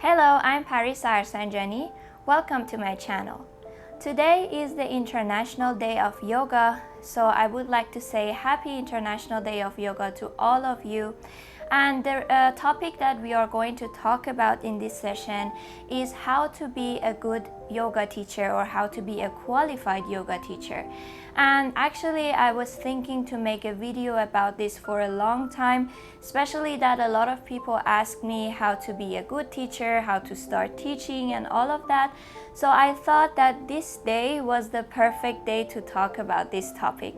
Hello, I'm Parisa Arsanjani. Welcome to my channel. Today is the International Day of Yoga, so I would like to say Happy International Day of Yoga to all of you. And the topic that we are going to talk about in this session is how to be a good yoga teacher or how to be a qualified yoga teacher. And actually I was thinking to make a video about this for a long time, especially that a lot of people ask me how to be a good teacher, how to start teaching and all of that. So I thought that this day was the perfect day to talk about this topic.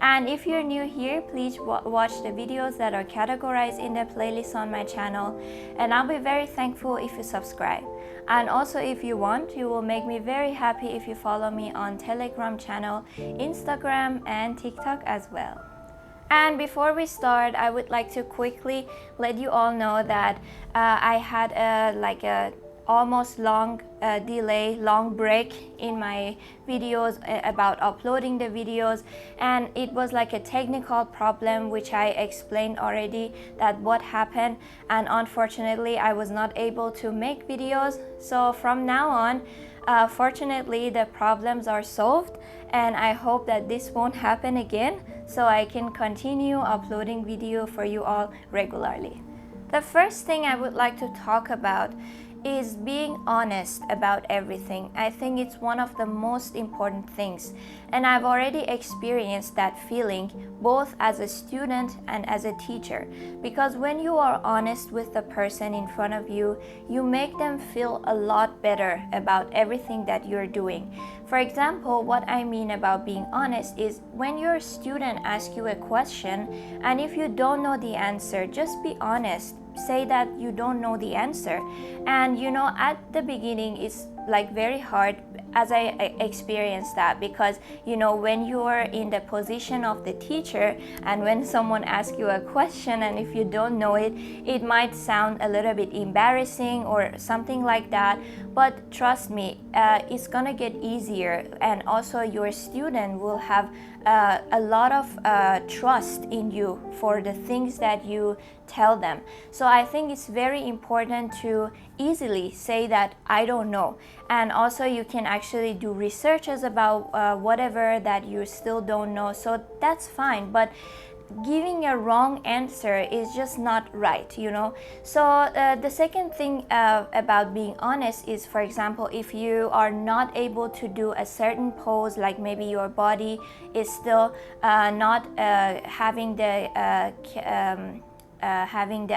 And if you're new here, please watch the videos that are categorized in the playlist on my channel, and I'll be very thankful if you subscribe. And also if you want, you will make me very happy if you follow me on Telegram channel, Instagram and TikTok as well. And before we start, I would like to quickly let you all know that I had a almost long break in my videos about uploading the videos, and it was like a technical problem which I explained already that what happened, and unfortunately I was not able to make videos. So from now on, fortunately the problems are solved, and I hope that this won't happen again so I can continue uploading video for you all regularly. The first thing I would like to talk about is being honest about everything. I think it's one of the most important things, and I've already experienced that feeling both as a student and as a teacher, because when you are honest with the person in front of you, you make them feel a lot better about everything that you're doing. For example, what I mean about being honest is when your student asks you a question, and if you don't know the answer, just be honest. Say that you don't know the answer. And you know, at the beginning it's like very hard, as I experienced that, because you know, when you are in the position of the teacher and when someone asks you a question and if you don't know it, it might sound a little bit embarrassing or something like that. But trust me, it's gonna get easier, and also your student will have a lot of trust in you for the things that you tell them. So I think it's very important to easily say that I don't know, and also you can actually do researches about whatever that you still don't know, so that's fine. But giving a wrong answer is just not right, you know. So the second thing about being honest is, for example, if you are not able to do a certain pose, like maybe your body is still not having the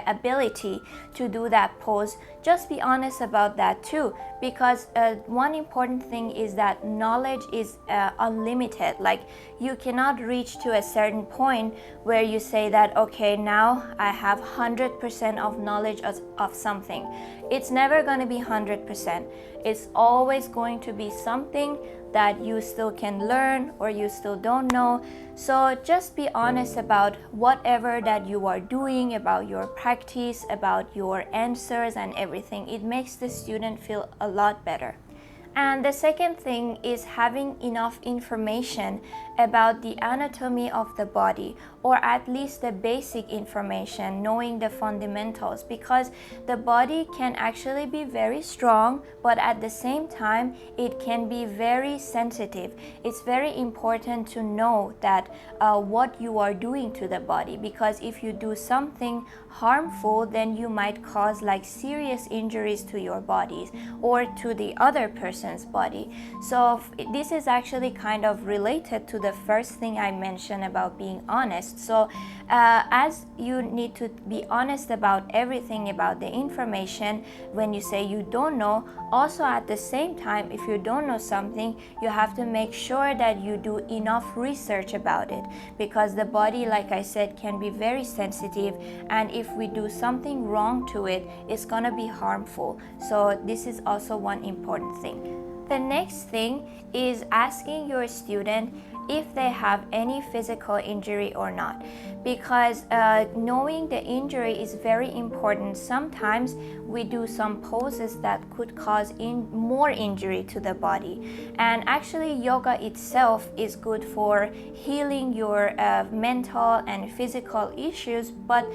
ability to do that pose, just be honest about that too, because one important thing is that knowledge is unlimited. Like, you cannot reach to a certain point where you say that, okay, now I have 100% of knowledge of something. It's never going to be 100%. It's always going to be something that you still can learn or you still don't know. So just be honest about whatever that you are doing, about your practice, about your answers and everything. It makes the student feel a lot better. And the second thing is having enough information about the anatomy of the body, or at least the basic information, knowing the fundamentals, because the body can actually be very strong, but at the same time it can be very sensitive. It's very important to know that what you are doing to the body, because if you do something harmful, then you might cause like serious injuries to your bodies or to the other person's body. So this is actually kind of related to the first thing I mentioned about being honest. So as you need to be honest about everything about the information when you say you don't know, also at the same time, if you don't know something, you have to make sure that you do enough research about it, because the body, like I said, can be very sensitive, and if we do something wrong to it, it's gonna be harmful. So this is also one important thing. The next thing is asking your student if they have any physical injury or not, because knowing the injury is very important. Sometimes we do some poses that could cause more injury to the body, and actually yoga itself is good for healing your mental and physical issues, but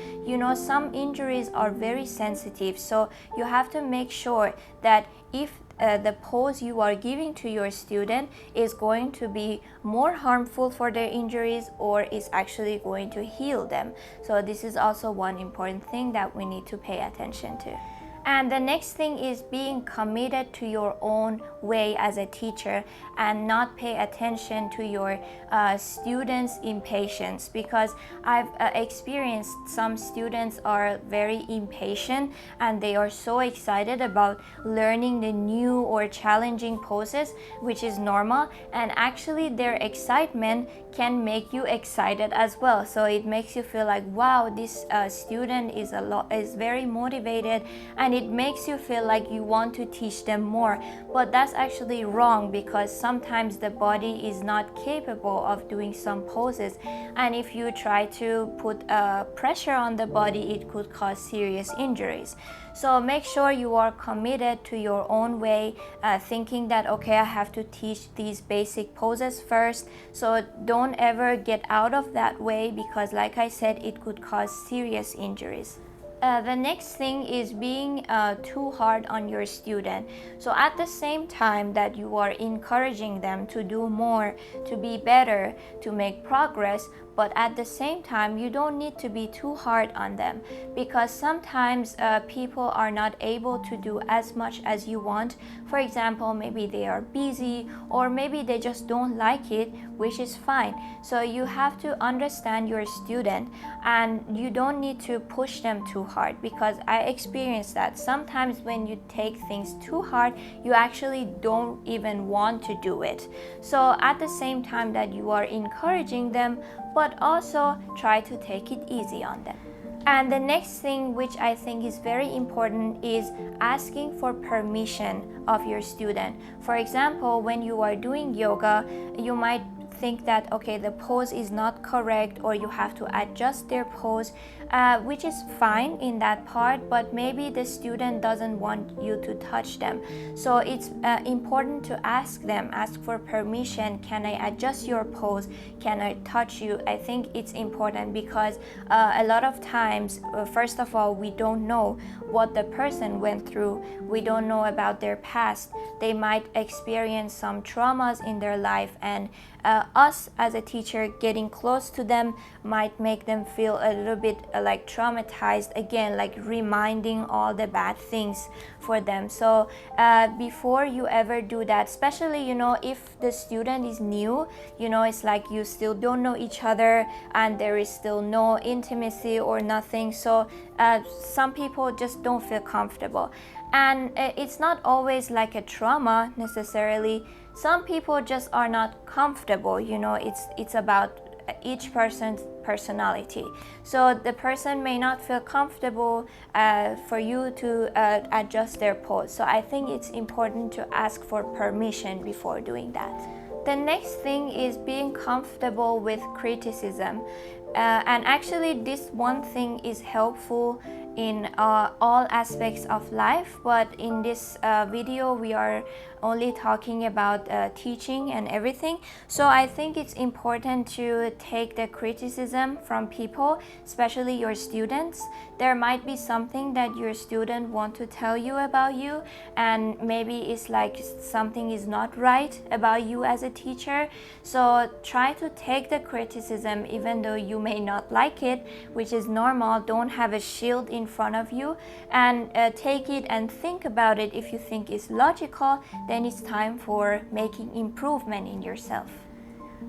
some injuries are very sensitive, so you have to make sure that if the pose you are giving to your student is going to be more harmful for their injuries or is actually going to heal them. So this is also one important thing that we need to pay attention to. And the next thing is being committed to your own way as a teacher and not pay attention to your students' impatience, because I've experienced some students are very impatient and they are so excited about learning the new or challenging poses, which is normal, and actually their excitement can make you excited as well. So it makes you feel like, wow, this student is very motivated, and it makes you feel like you want to teach them more. But that's actually wrong, because sometimes the body is not capable of doing some poses, and if you try to put pressure on the body, it could cause serious injuries. So make sure you are committed to your own way, thinking that, okay, I have to teach these basic poses first. So don't ever get out of that way, because like I said, it could cause serious injuries. The next thing is being too hard on your student. So at the same time that you are encouraging them to do more, to be better, to make progress, but at the same time you don't need to be too hard on them, because sometimes people are not able to do as much as you want. For example, maybe they are busy, or maybe they just don't like it, which is fine. So you have to understand your student, and you don't need to push them too hard, because I experienced that sometimes when you take things too hard, you actually don't even want to do it. So at the same time that you are encouraging them, but also try to take it easy on them. And the next thing, which I think is very important, is asking for permission of your student. For example, when you are doing yoga, you might think that, okay, the pose is not correct, or you have to adjust their pose, which is fine in that part, but maybe the student doesn't want you to touch them. So it's important to ask for permission. Can I adjust your pose? Can I touch you? I think it's important, because a lot of times, first of all, we don't know what the person went through. We don't know about their past. They might experience some traumas in their life, and us as a teacher getting close to them might make them feel a little bit like traumatized again, like reminding all the bad things for them. So before you ever do that, especially if the student is new, it's like you still don't know each other and there is still no intimacy or nothing. So some people just don't feel comfortable, and it's not always like a trauma necessarily. Some people just are not comfortable. It's about each person's personality. So the person may not feel comfortable for you to adjust their pose. So I think it's important to ask for permission before doing that. The next thing is being comfortable with criticism. And actually this one thing is helpful in all aspects of life, but in this video we are only talking about teaching and everything. So I think it's important to take the criticism from people, especially your students. There might be something that your student want to tell you about you, and maybe it's like something is not right about you as a teacher. So try to take the criticism even though you may not like it, which is normal. Don't have a shield in front of you, and take it and think about it. If you think it's logical, then it's time for making improvement in yourself.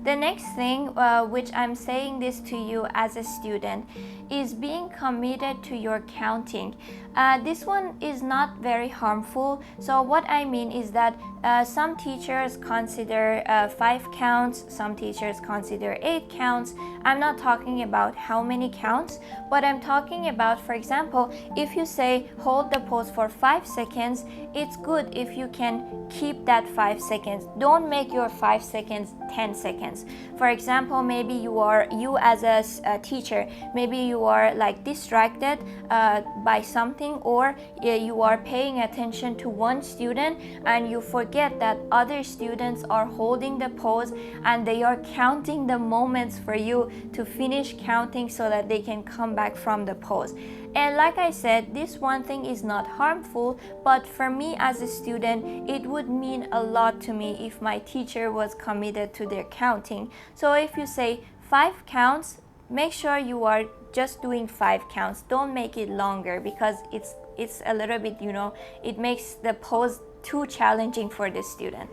The next thing, which I'm saying this to you as a student, is being committed to your counting. This one is not very harmful. So what I mean is that some teachers consider 5 counts, some teachers consider 8 counts. I'm not talking about how many counts, but I'm talking about, for example, if you say hold the pose for 5 seconds, it's good if you can keep that 5 seconds. Don't make your 5 seconds 10 seconds. For example, maybe you as a teacher, maybe you are like distracted by something, or you are paying attention to one student and you forget that other students are holding the pose and they are counting the moments for you to finish counting so that they can come back from the pose. And like I said, this one thing is not harmful, but for me as a student, it would mean a lot to me if my teacher was committed to their counting. So if you say 5 counts, make sure you are just doing 5 counts. Don't make it longer, because it's a little bit, it makes the pose too challenging for the student.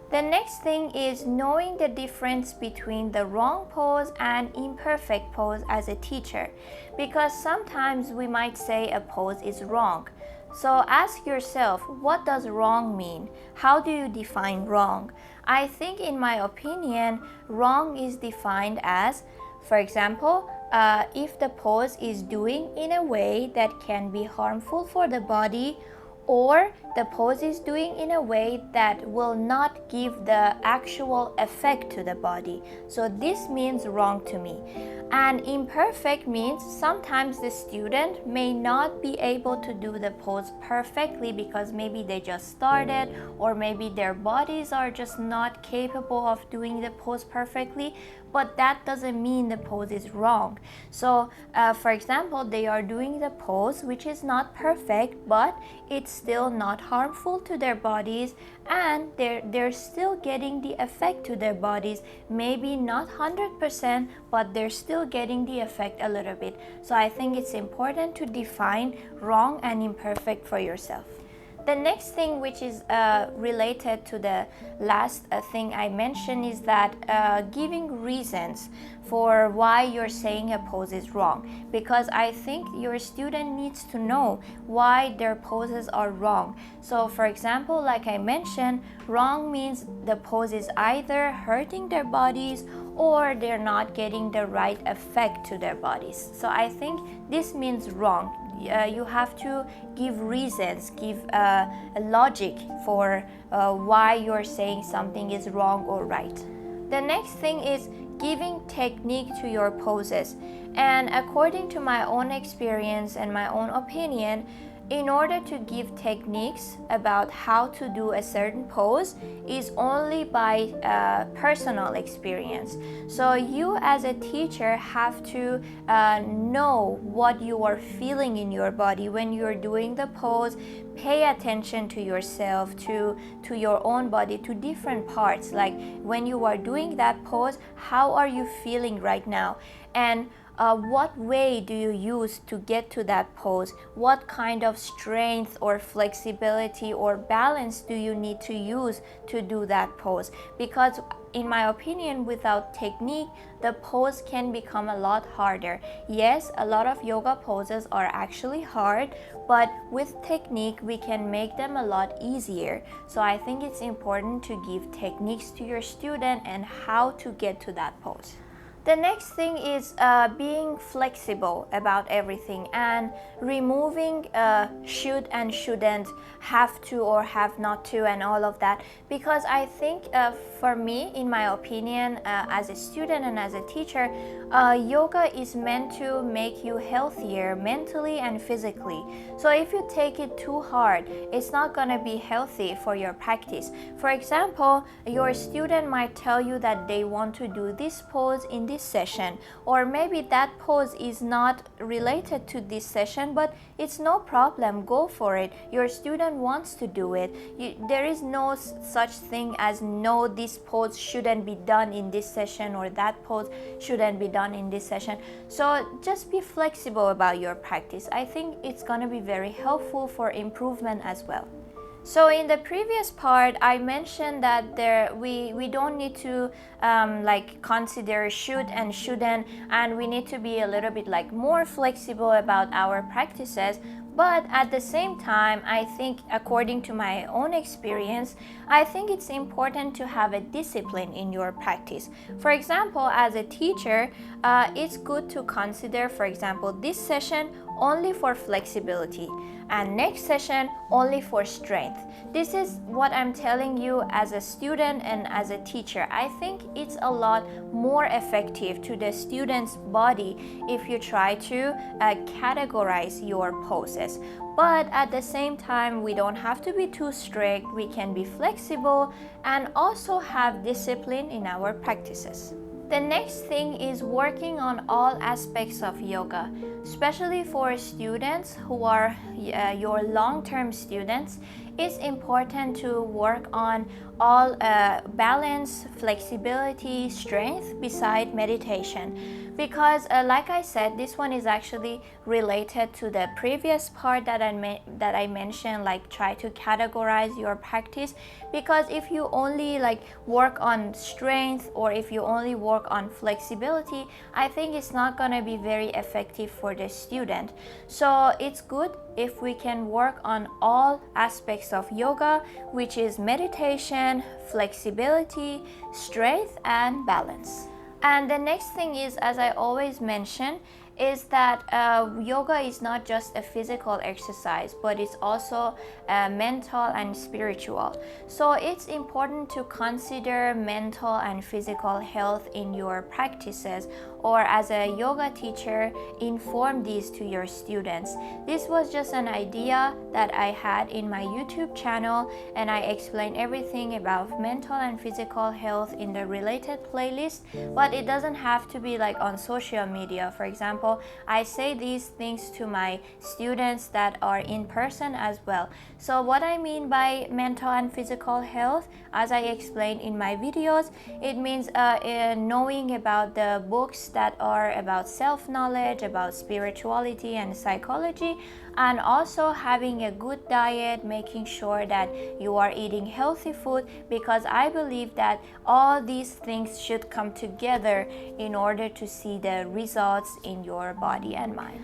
The next thing is knowing the difference between the wrong pose and imperfect pose as a teacher, because sometimes we might say a pose is wrong. So ask yourself, what does wrong mean? How do you define wrong? I think, in my opinion, wrong is defined as, for example, if the pose is doing in a way that can be harmful for the body, or the pose is doing in a way that will not give the actual effect to the body. So this means wrong to me. And imperfect means sometimes the student may not be able to do the pose perfectly because maybe they just started, or maybe their bodies are just not capable of doing the pose perfectly, but that doesn't mean the pose is wrong. So for example, they are doing the pose which is not perfect, but it's still not harmful to their bodies, and they're still getting the effect to their bodies. Maybe not 100%, but they're still getting the effect a little bit. So I think it's important to define wrong and imperfect for yourself. The next thing, which is related to the last thing I mentioned, is that giving reasons for why you're saying a pose is wrong, because I think your student needs to know why their poses are wrong. So for example, like I mentioned, wrong means the pose is either hurting their bodies or they're not getting the right effect to their bodies. So I think this means wrong. You have to give reasons, give a logic for why you're saying something is wrong or right. The next thing is giving technique to your poses. And according to my own experience and my own opinion, in order to give techniques about how to do a certain pose is only by personal experience. So you as a teacher have to know what you are feeling in your body when you're doing the pose. Pay attention to yourself, to your own body, to different parts. Like when you are doing that pose, how are you feeling right now? And what way do you use to get to that pose? What kind of strength or flexibility or balance do you need to use to do that pose? Because in my opinion, without technique, the pose can become a lot harder. Yes, a lot of yoga poses are actually hard, but with technique, we can make them a lot easier. So I think it's important to give techniques to your student and how to get to that pose. The next thing is being flexible about everything and removing should and shouldn't, have to or have not to, and all of that. Because I think for me, in my opinion, as a student and as a teacher, yoga is meant to make you healthier mentally and physically. So if you take it too hard, it's not going to be healthy for your practice. For example, your student might tell you that they want to do this pose in this session, or maybe that pose is not related to this session, but it's no problem, go for it. Your student wants to do it. There is no such thing as no, this pose shouldn't be done in this session, or that pose shouldn't be done in this session. So just be flexible about your practice. I think it's going to be very helpful for improvement as well. So in the previous part, I mentioned that we don't need to like consider should and shouldn't, and we need to be a little bit like more flexible about our practices. But at the same time, I think according to my own experience, I think it's important to have a discipline in your practice. For example, as a teacher, it's good to consider, for example, this session only for flexibility and next session only for strength. This is what I'm telling you as a student and as a teacher. I think it's a lot more effective to the student's body if you try to categorize your poses. But at the same time, we don't have to be too strict. We can be flexible and also have discipline in our practices. The next thing is working on all aspects of yoga, especially for students who are your long-term students. It's important to work on all balance, flexibility, strength beside meditation. Because like I said, this one is actually related to the previous part that I mentioned, like try to categorize your practice. Because if you only like work on strength or if you only work on flexibility, I think it's not going to be very effective for the student. So it's good if we can work on all aspects of yoga, which is meditation, flexibility, strength, and balance. And the next thing is, as I always mention, is that yoga is not just a physical exercise, but it's also mental and spiritual. So it's important to consider mental and physical health in your practices, or as a yoga teacher, inform these to your students. This was just an idea that I had in my YouTube channel, and I explained everything about mental and physical health in the related playlist, but it doesn't have to be like on social media. For example, I say these things to my students that are in person as well. So what I mean by mental and physical health, as I explained in my videos, it means knowing about the books that are about self-knowledge, about spirituality and psychology, and also having a good diet, making sure that you are eating healthy food, because I believe that all these things should come together in order to see the results in your body and mind.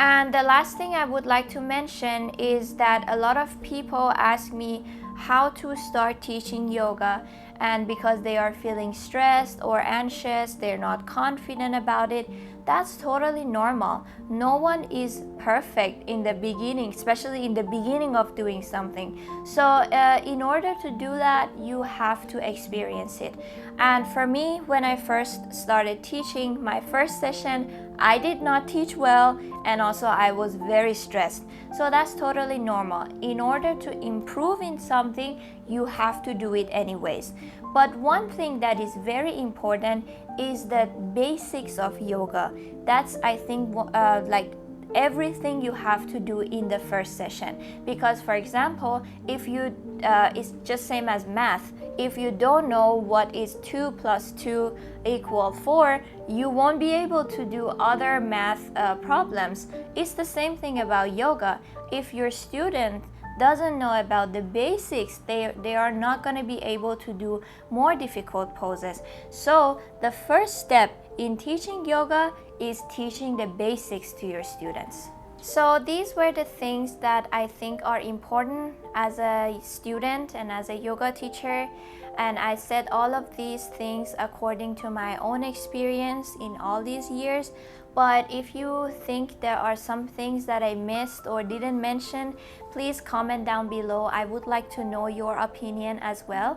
And the last thing I would like to mention is that a lot of people ask me how to start teaching yoga, and because they are feeling stressed or anxious, they're not confident about it. That's totally normal. No one is perfect in the beginning, especially in the beginning of doing something. So in order to do that, you have to experience it. And for me, when I first started teaching my first session, I did not teach well, and also I was very stressed. So that's totally normal. In order to improve in something, you have to do it anyways. But one thing that is very important is the basics of yoga. That's, I think, like everything you have to do in the first session. Because for example, if you it's just same as math. If you don't know what is 2 plus 2 equal 4, you won't be able to do other math problems. It's the same thing about yoga. If your student doesn't know about the basics, they are not going to be able to do more difficult poses. So the first step in teaching yoga is teaching the basics to your students. So these were the things that I think are important as a student and as a yoga teacher, and I said all of these things according to my own experience in all these years. But if you think there are some things that I missed or didn't mention, please comment down below. I would like to know your opinion as well.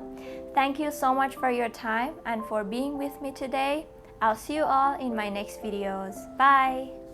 Thank you so much for your time and for being with me today. I'll see you all in my next videos. Bye!